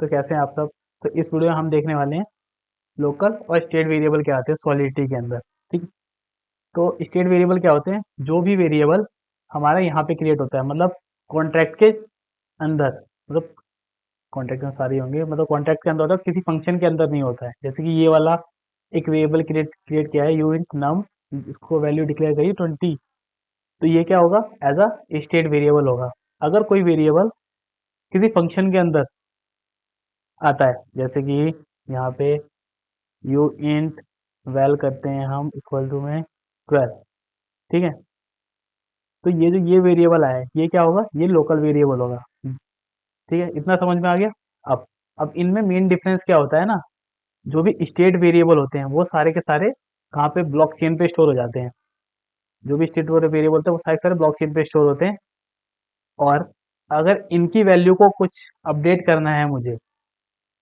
तो कैसे हैं आप सब। तो इस वीडियो में हम देखने वाले हैं लोकल और स्टेट वेरिएबल क्या होते हैं सॉलिडिटी के अंदर। ठीक। तो स्टेट वेरिएबल क्या होते हैं, जो भी वेरिएबल हमारा यहाँ पे क्रिएट होता है, मतलब कॉन्ट्रैक्ट के अंदर, मतलब कॉन्ट्रैक्ट में सारे होंगे, मतलब कॉन्ट्रैक्ट के अंदर होता है, किसी फंक्शन के अंदर नहीं होता है। जैसे कि ये वाला एक वेरिएबल क्रिएट किया है यू इंट नम, इसको वैल्यू डिक्लेयर करिए 20। तो ये क्या होगा, एज अ स्टेट वेरिएबल होगा। अगर कोई वेरिएबल किसी फंक्शन के अंदर आता है, जैसे कि यहाँ पे यू इंट वैल करते हैं हम इक्वल टू में 12। ठीक है। तो ये जो ये वेरिएबल आया है ये क्या होगा, ये लोकल वेरिएबल होगा। ठीक है, इतना समझ में आ गया। अब इनमें मेन डिफरेंस क्या होता है ना, जो भी स्टेट वेरिएबल होते हैं वो सारे के सारे कहाँ पे, ब्लॉकचेन पे स्टोर हो जाते हैं। जो भी स्टेट वेरिएबल होते हैं वो सारे के सारे ब्लॉकचेन पे स्टोर होते हैं। और अगर इनकी वैल्यू को कुछ अपडेट करना है मुझे,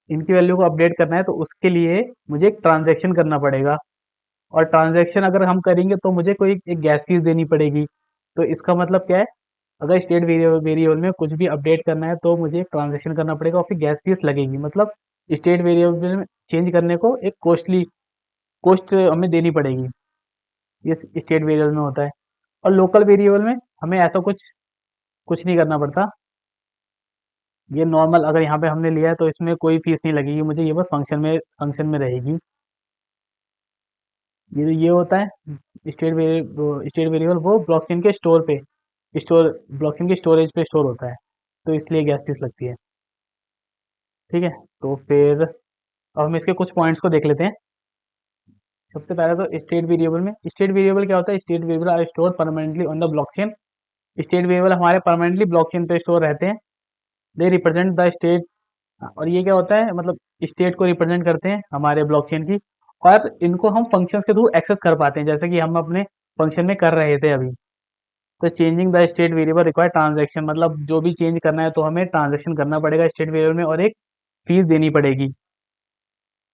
इनकी वैल्यू को अपडेट करना है, तो उसके लिए मुझे एक ट्रांजैक्शन करना पड़ेगा। और ट्रांजैक्शन अगर हम करेंगे तो मुझे कोई एक गैस फीस देनी पड़ेगी। तो इसका मतलब क्या है, अगर स्टेट वेरिएबल में कुछ भी अपडेट करना है तो मुझे एक ट्रांजैक्शन करना पड़ेगा और फिर गैस फीस लगेगी। मतलब स्टेट वेरिएबल में चेंज करने को एक कॉस्ट हमें देनी पड़ेगी। ये स्टेट वेरिएबल में होता है। और लोकल वेरिएबल में हमें ऐसा कुछ कुछ नहीं करना पड़ता। ये नॉर्मल, अगर यहाँ पे हमने लिया है तो इसमें कोई फीस नहीं लगेगी मुझे, ये बस फंक्शन में रहेगी। ये होता है स्टेट वेरिएबल, वो ब्लॉकचेन के स्टोर ब्लॉकचेन के स्टोरेज पे स्टोर होता है, तो इसलिए गैस फीस लगती है। ठीक है। तो फिर अब हम इसके कुछ पॉइंट्स को देख लेते हैं। सबसे पहले तो स्टेट वेरिएबल क्या होता है, state variable are store permanently on the blockchain. State variable हमारे परमानेंटली ब्लॉकचेन पे स्टोर रहते हैं। They represent the state. और ये क्या होता है, मतलब स्टेट को रिप्रेजेंट करते हैं हमारे ब्लॉकचेन की। और इनको हम फंक्शंस के थ्रू एक्सेस कर पाते हैं, जैसे कि हम अपने फंक्शन में कर रहे थे अभी। तो changing the state variable require transaction, मतलब जो भी चेंज करना है तो हमें ट्रांजैक्शन करना पड़ेगा स्टेट वेरिएबल में और एक फीस देनी पड़ेगी।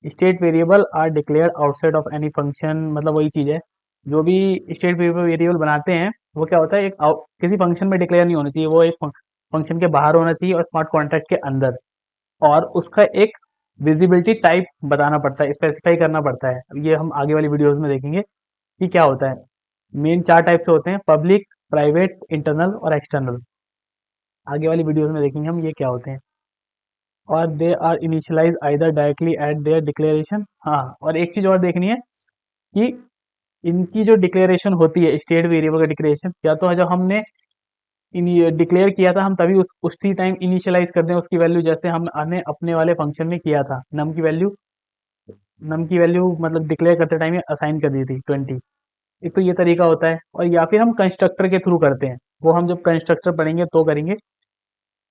State variable are declared outside of any function, मतलब वही चीज़ है। जो भी स्टेट वेरिएबल बनाते हैं वो क्या होता है, किसी फंक्शन में डिक्लेयर नहीं होना चाहिए, वो एक फंक्शन के बाहर होना चाहिए और स्मार्ट कॉन्ट्रैक्ट के अंदर। और उसका एक विजिबिलिटी टाइप बताना पड़ता है, स्पेसिफाई करना पड़ता है। ये हम आगे वाली वीडियोस में देखेंगे कि क्या होता है। मेन 4 टाइप से होते हैं, पब्लिक, प्राइवेट, इंटरनल और एक्सटर्नल। आगे वाली वीडियोस में देखेंगे हम ये क्या होते हैं। और they are initialize either directly at their declaration. हाँ, और एक चीज़ और देखनी है कि इनकी जो डिक्लेरेशन होती है स्टेट वेरिएबल का डिक्लेरेशन, या तो जब हमने डिक्लेयर किया था हम तभी उसी टाइम इनिशियलाइज कर दें उसकी वैल्यू, जैसे हमने अपने वाले फंक्शन में किया था। नम की वैल्यू मतलब डिक्लेयर करते टाइम असाइन कर दी थी 20। एक तो ये तरीका होता है, और या फिर हम कंस्ट्रक्टर के थ्रू करते हैं। वो हम जब कंस्ट्रक्टर पढ़ेंगे तो करेंगे।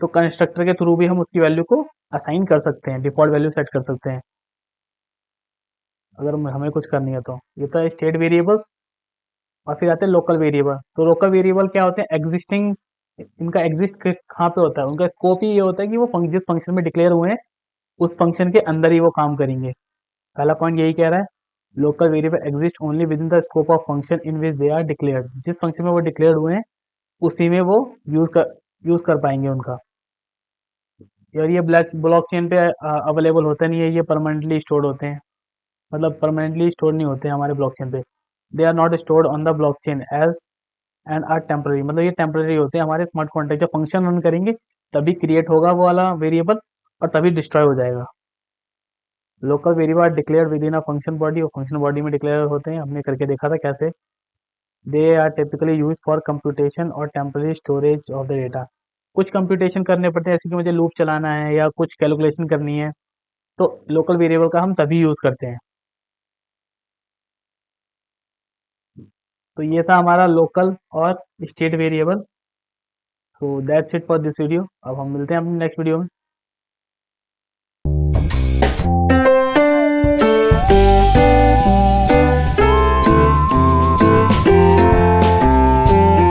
तो कंस्ट्रक्टर के थ्रू भी हम उसकी वैल्यू को असाइन कर सकते हैं, डिफॉल्ट वैल्यू सेट कर सकते हैं अगर हमें कुछ करनी है तो। ये तो है स्टेट वेरिएबल्स। और फिर आते हैं लोकल वेरिएबल। तो लोकल वेरिएबल क्या होते हैं, एग्जिस्टिंग, इनका एग्जिस्ट कहाँ पे होता है, उनका स्कोप ही ये होता है कि वो जिस फंक्शन में डिक्लेयर हुए हैं उस फंक्शन के अंदर ही वो काम करेंगे। पहला पॉइंट यही कह रहा है, local variable exist only within the scope of function in which they are declared. जिस फंक्शन में वो डिक्लेयर हुए हैं उसी में वो यूज कर पाएंगे उनका। और ये ब्लॉकचेन पे अवेलेबल होते नहीं है, ये परमानेंटली स्टोर्ड होते हैं। मतलब परमानेंटली स्टोर नहीं होते हमारे ब्लॉकचेन पे। They are not stored on the blockchain as and are temporary, मतलब ये टेम्पररी होते हैं हमारे स्मार्ट कॉन्ट्रैक्ट। जब फंक्शन रन करेंगे तभी क्रिएट होगा वो वाला वेरिएबल और तभी डिस्ट्रॉय हो जाएगा। Local variable declared within a function body, और फंक्शन बॉडी में डिक्लेयर होते हैं, हमने करके देखा था कैसे। They are typically use for computation और temporary storage of the data. कुछ कंप्यूटेशन करने पड़ते हैं, जैसे कि मुझे लूप चलाना है या कुछ कैलकुलेशन करनी है, तो लोकल वेरिएबल का हम तभी यूज करते हैं। तो ये था हमारा लोकल और state variable. So that's it for this video. अब हम मिलते हैं अपने नेक्स्ट वीडियो में।